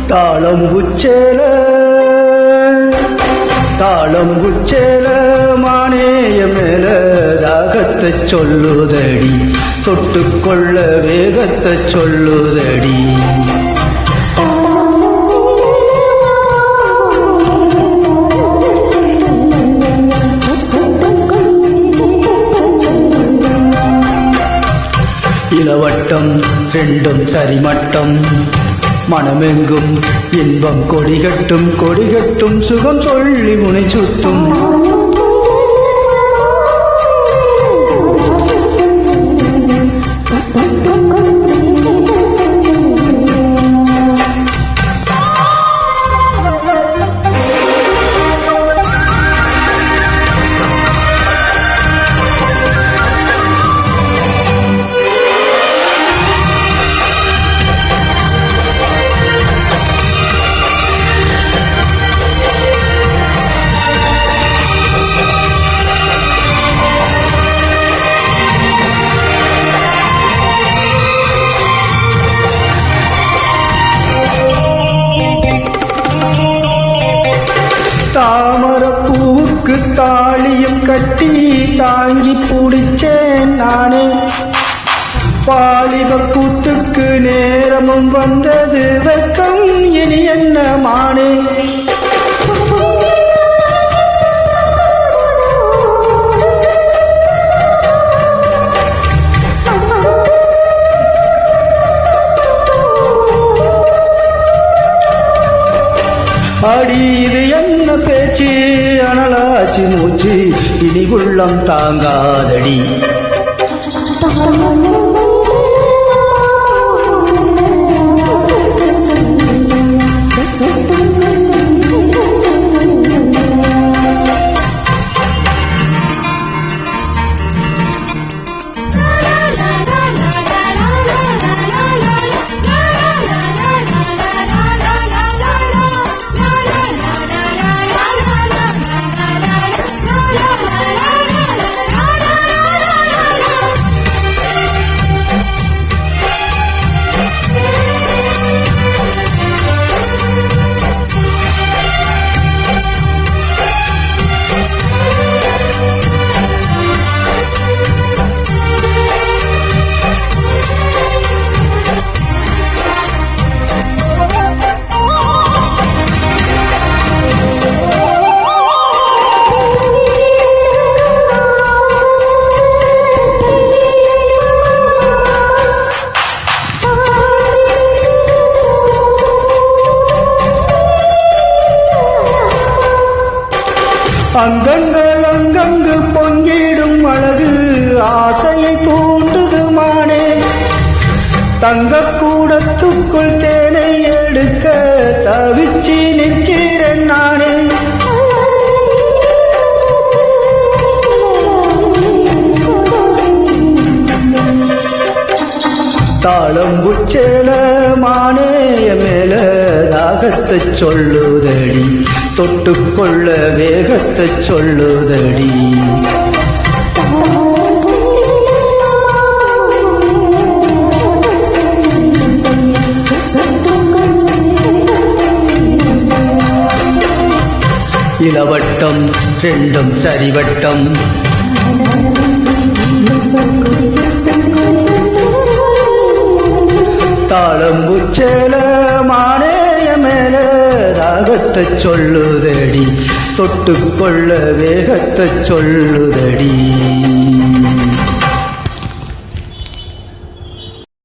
தாளம்புச்சேல மானேய மேல தாகத்தை சொல்லுதடி, தொட்டுக்கொள்ள வேகத்தை சொல்லுதடி. இளவட்டம் ரெண்டும் சரிமட்டம், மனமெங்கும் இன்பம் கொடிகட்டும் கொடிகட்டும், சுகம் சொல்லி முனை சுத்தும். தாமரப்பூவுக்கு தாலியும் கட்டி தாங்கி பிடிச்சேன் நானே, பாலிப கூத்துக்கு நேரமும் வந்தது, வெக்கம் இனி என்ன மானே. அடி இது என்ன பேச்சு, அனலாச்சு மூச்சு, இனி உள்ளம் தாங்காதடி. அங்கங்கள் அங்கங்கு பொங்கிடும் அழகு ஆசையை தூண்டுது மானே, தங்கக்கூடத்துக்குள் தேனை எடுக்க தவிச்சி நிற்கிறேன் நானே. தாளம்புச்சேல மானேய மேல தாகத்தை சொல்லுதடி, தொட்டுக்கொள்ள வேகத்தை சொல்லுதடி. இளவட்டம் ரெண்டும் சரிவட்டம், தாளம்புச்சேல மானேய மேல தாகத்தை சொல்லுதடி, தொட்டுக்கொள்ள வேகத்தை சொல்லுதடி.